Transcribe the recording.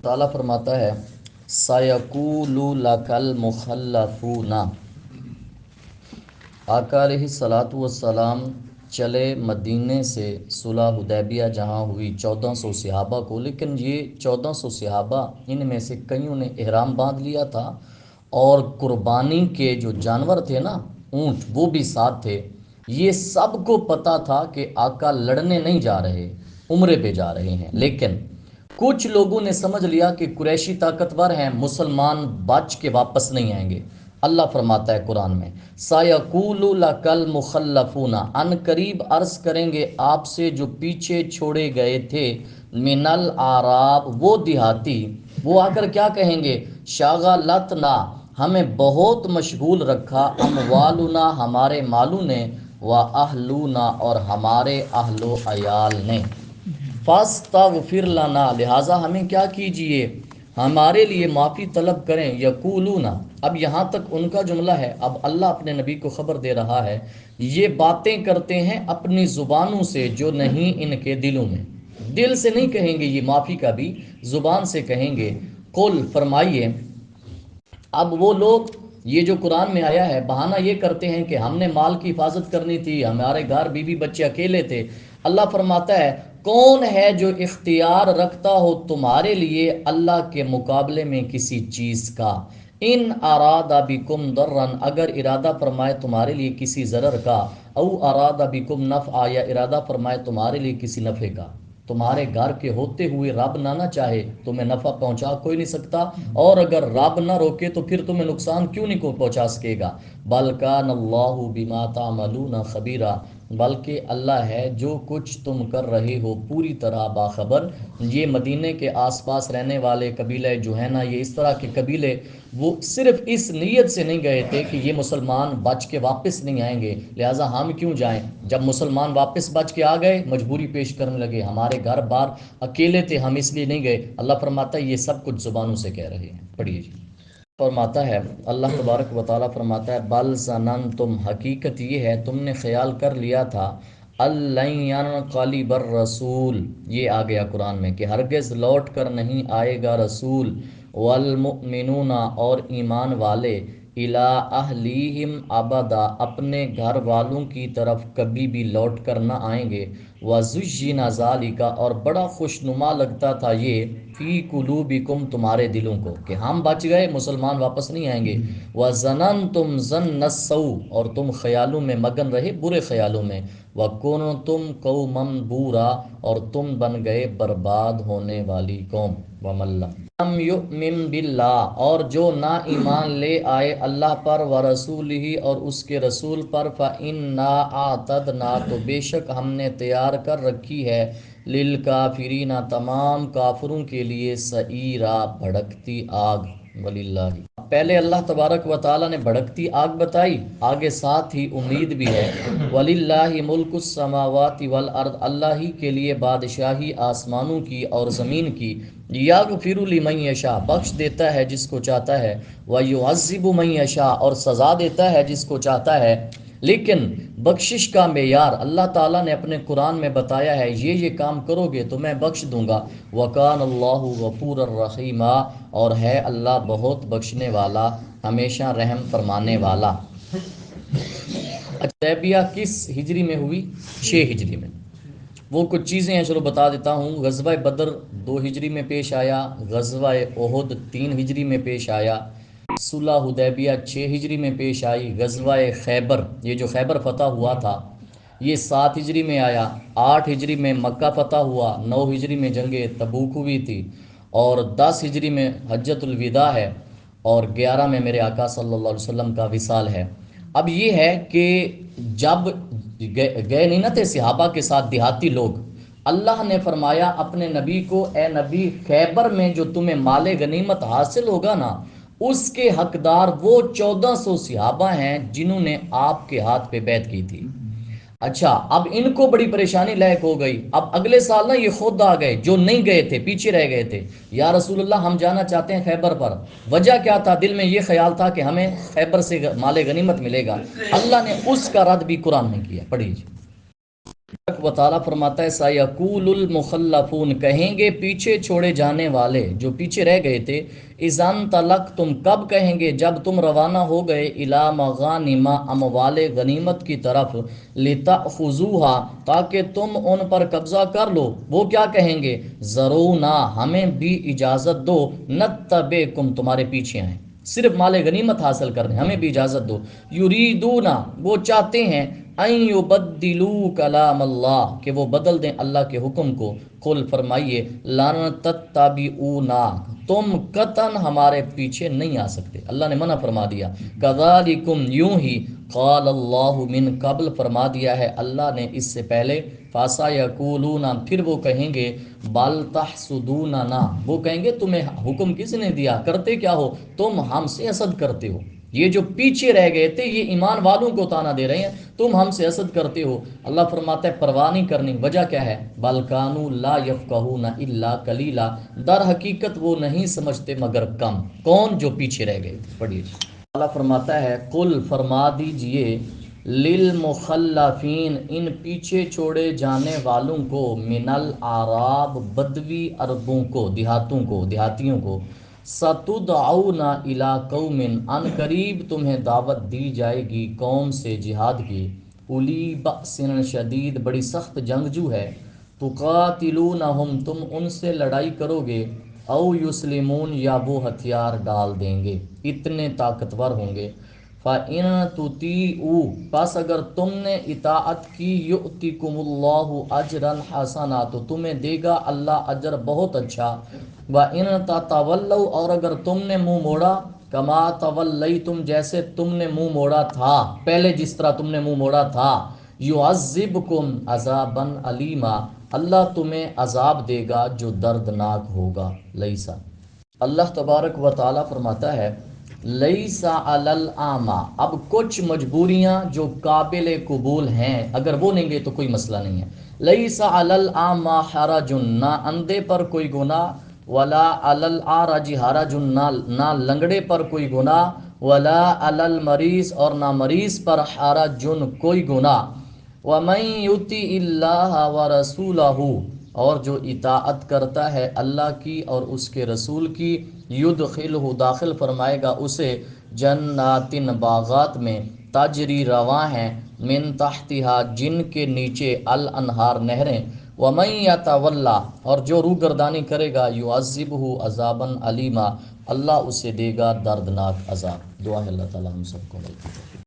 تعالیٰ فرماتا ہے سَيَقُولُ لَكَ الْمُخَلَّفُونَ، آقا علیہ الصلاۃ والسلام چلے مدینے سے صلح حدیبیہ جہاں ہوئی 1400 صحابہ کو، لیکن یہ 1400 صحابہ ان میں سے کئیوں نے احرام باندھ لیا تھا اور قربانی کے جو جانور تھے نا، اونٹ، وہ بھی ساتھ تھے۔ یہ سب کو پتہ تھا کہ آقا لڑنے نہیں جا رہے، عمرے پہ جا رہے ہیں، لیکن کچھ لوگوں نے سمجھ لیا کہ قریشی طاقتور ہیں، مسلمان بچ کے واپس نہیں آئیں گے۔ اللہ فرماتا ہے قرآن میں سَيَقُولُ لَكَ الْمُخَلَّفُونَ، ان قریب عرض کریں گے آپ سے جو پیچھے چھوڑے گئے تھے، من الاعراب، وہ دیہاتی، وہ آ کر کیا کہیں گے؟ شاغلتنا، ہمیں بہت مشغول رکھا، اموالنا، ہمارے مالوں نے، واہلونا، اور ہمارے اہل و عیال نے، فاستغفر لنا، لہٰذا ہمیں کیا کیجئے؟ ہمارے لیے معافی طلب کریں۔ یقولون، اب یہاں تک ان کا جملہ ہے، اب اللہ اپنے نبی کو خبر دے رہا ہے، یہ باتیں کرتے ہیں اپنی زبانوں سے جو نہیں ان کے دلوں میں، دل سے نہیں کہیں گے، یہ معافی کا بھی زبان سے کہیں گے۔ قل، فرمائیے، اب وہ لوگ، یہ جو قرآن میں آیا ہے، بہانہ یہ کرتے ہیں کہ ہم نے مال کی حفاظت کرنی تھی، ہمارے گھر بیوی بچے اکیلے تھے۔ اللہ فرماتا ہے کون ہے جو اختیار رکھتا ہو تمہارے لیے اللہ کے مقابلے میں کسی چیز کا؟ ان ارادہ بکم ضرن، اگر ارادہ فرمائے تمہارے لیے کسی ضرر کا، او ارادہ بکم نفع، یا ارادہ فرمائے تمہارے لیے کسی نفع کا۔ تمہارے گھر کے ہوتے ہوئے رب نہ چاہے تمہیں نفع پہنچا کوئی نہیں سکتا، اور اگر رب نہ روکے تو پھر تمہیں نقصان کیوں نہیں کو پہنچا سکے گا۔ بل کان اللہ بما تعملون خبیرا، بلکہ اللہ ہے جو کچھ تم کر رہے ہو پوری طرح باخبر۔ یہ مدینے کے آس پاس رہنے والے قبیلہ جوہینہ، یہ اس طرح کے قبیلے، وہ صرف اس نیت سے نہیں گئے تھے کہ یہ مسلمان بچ کے واپس نہیں آئیں گے، لہٰذا ہم کیوں جائیں۔ جب مسلمان واپس بچ کے آ گئے، مجبوری پیش کرنے لگے، ہمارے گھر بار اکیلے تھے، ہم اس لیے نہیں گئے۔ اللہ فرماتا ہے یہ سب کچھ زبانوں سے کہہ رہے ہیں۔ پڑھیے جی۔ فرماتا ہے اللہ تبارک و تعالیٰ فرماتا ہے بل ظننتم، حقیقت یہ ہے تم نے خیال کر لیا تھا، اللن ينقلب الرسول، یہ آ گیا قرآن میں کہ ہرگز لوٹ کر نہیں آئے گا رسول، والمؤمنون، اور ایمان والے، الی اہلیہم ابدا، اپنے گھر والوں کی طرف کبھی بھی لوٹ کر نہ آئیں گے، وزین ذالک، اور بڑا خوشنما لگتا تھا یہ، فی قلوبکم، تمہارے دلوں کو، کہ ہم بچ گئے، مسلمان واپس نہیں آئیں گے، وظننتم ظن السوء، اور تم خیالوں میں مگن رہے، برے خیالوں میں، وکنتم قوما بورا، اور تم بن گئے برباد ہونے والی قوم، ومن لم یؤمن باللہ، اور جو نہ ایمان لے آئے اللہ پر، ورسولہ، اور اس کے رسول پر، فإنا اعتدنا، تو بے شک ہم نے تیار کر رکھی ہے، للکافرین، تمام کافروں کے لیے، سعیرا، بھڑکتی آگ، وللہ، پہلے اللہ تبارک و تعالیٰ نے بھڑکتی آگ بتائی، آگے ساتھ ہی امید بھی ہے، وَلِلَّهِ مُلْكُ السَّمَاوَاتِ وَالْأَرْضِ، اللہ ہی کے لیے بادشاہی آسمانوں کی اور زمین کی، یَغْفِرُ لِمَن یشاء، بخش دیتا ہے جس کو چاہتا ہے، وَيُعَذِّبُ مَن یشاء، اور سزا دیتا ہے جس کو چاہتا ہے، لیکن بخشش کا معیار اللہ تعالیٰ نے اپنے قرآن میں بتایا ہے، یہ کام کرو گے تو میں بخش دوں گا، وَكَانَ اللَّهُ غَفُورًا رَحِيمًا، اور ہے اللہ بہت بخشنے والا، ہمیشہ رحم فرمانے والا۔ حدیبیہ کس ہجری میں ہوئی؟ 6 ہجری میں۔ وہ کچھ چیزیں ہیں، چلو بتا دیتا ہوں۔ غزوہ بدر 2 ہجری میں پیش آیا، غزوہ احد 3 ہجری میں پیش آیا، صلح حدیبیہ 6 ہجری میں پیش آئی، غزوہ خیبر، یہ جو خیبر فتح ہوا تھا، یہ 7 ہجری میں آیا، 8 ہجری میں مکہ فتح ہوا، 9 ہجری میں جنگ تبوک ہوئی تھی، اور 10 ہجری میں حجۃ الوداع ہے، اور 11 میں میرے آقا صلی اللہ علیہ وسلم کا وصال ہے۔ اب یہ ہے کہ جب گئے نہیں نہ تھے صحابہ کے ساتھ دیہاتی لوگ، اللہ نے فرمایا اپنے نبی کو، اے نبی، خیبر میں جو تمہیں مال غنیمت حاصل ہوگا نا، اس کے حقدار وہ 1400 صحابہ ہیں جنہوں نے آپ کے ہاتھ پہ بیعت کی تھی۔ اچھا، اب ان کو بڑی پریشانی لاحق ہو گئی، اب اگلے سال نا یہ خود آ گئے جو نہیں گئے تھے، پیچھے رہ گئے تھے، یا رسول اللہ ہم جانا چاہتے ہیں خیبر پر۔ وجہ کیا تھا؟ دل میں یہ خیال تھا کہ ہمیں خیبر سے مال غنیمت ملے گا۔ اللہ نے اس کا رد بھی قرآن میں کیا، پڑھیے جی۔ و تعالیٰ فرماتا ہے سَيَقُولُ الْمُخَلَّفُونَ، کہیں گے پیچھے چھوڑے جانے والے جو پیچھے رہ گئے تھے، اِذَا انطَلَقْتُمْ، کب کہیں گے جب تم روانہ ہو گئے، إِلَىٰ مَغَانِمَ، اموال غنیمت کی طرف، لِتَأْخُذُوهَا، تاکہ تم ان پر قبضہ کر لو، وہ کیا کہیں گے، ذَرُونَا، ہمیں بھی اجازت دو، نَتَّبِعْکُمْ، تمہارے پیچھے آئیں، صرف مال غنیمت حاصل کرنے، ہمیں بھی اجازت دو، یریدونا، وہ چاہتے ہیں، ان یبدلوا کلام اللہ، کہ وہ بدل دیں اللہ کے حکم کو، قل فرمائیے، لن تتبعونا، تم قطعاً ہمارے پیچھے نہیں آ سکتے، اللہ نے منع فرما دیا، کذالکم، یوں ہی، قال اللہ من قبل، فرما دیا ہے اللہ نے اس سے پہلے، فَسَيَقُولُونَ، پھر وہ کہیں گے، بل تحسدوننا، وہ کہیں گے تمہیں حکم کس نے دیا، کرتے کیا ہو تم، ہم سے حسد کرتے ہو، یہ جو پیچھے رہ گئے تھے یہ ایمان والوں کو تانا دے رہے ہیں، تم ہم سے حسد کرتے ہو، اللہ فرماتا ہے پرواہ نہیں کرنی، وجہ کیا ہے، بل کانوا لا یفقہون الا قلیلا، در حقیقت وہ نہیں سمجھتے مگر کم، کون، جو پیچھے رہ گئے تھے، پڑھیے اللہ فرماتا ہے، قل، فرما دیجئے، للمخلفین، ان پیچھے چھوڑے جانے والوں کو، من الاعراب، بدوی عربوں کو، دیہاتیوں کو، ستدعون الی قوم، ان قریب تمہیں دعوت دی جائے گی قوم سے جہاد کی، اولی بأس شدید، بڑی سخت جنگجو ہے، تقاتلونہم، تم ان سے لڑائی کرو گے، او یسلمون، یا وہ ہتھیار ڈال دیں گے، اتنے طاقتور ہوں گے، فَإِن تُطِیعُوا، پس اگر تم نے اطاعت کی، یؤتکم اللہ اجرا حسنا، تو تمہیں دے گا اللہ اجر بہت اچھا، وَإِن تَتَوَلَّوْا، اور اگر تم نے منہ موڑا، کما تولیتم، جیسے تم نے منہ موڑا تھا، پہلے جس طرح تم نے منہ موڑا تھا، یعذبکم عذابا علیما، اللہ تمہیں عذاب دے گا جو دردناک ہوگا، لیسا، اللہ تبارک و تعالی فرماتا ہے، لیسا علی الاعمی، اب کچھ مجبوریاں جو قابل قبول ہیں، اگر وہ نہیں گئے تو کوئی مسئلہ نہیں ہے، لیسا علی الاعمی حرج، نہ اندھے پر کوئی گناہ، ولا علی الاعرج حرج، نہ لنگڑے پر کوئی گناہ، ولا علی المریض، اور نہ مریض پر حرج کوئی گناہ، وَمَن يُطِعِ اللَّهَ وَرَسُولَهُ، اور جو اطاعت کرتا ہے اللہ کی اور اس کے رسول کی، یدخلہ، داخل فرمائے گا اسے، جنات، باغات میں، تجری، رواں ہیں، من تحتها، جن کے نیچے، الانہار، نہریں، وَمَن يَتَوَلَّ، اور جو روگردانی کرے گا، يُعَذِّبْهُ عذابا علیما، اللہ اسے دے گا دردناک عذاب، دعا ہے اللہ تعالی ہم سب کو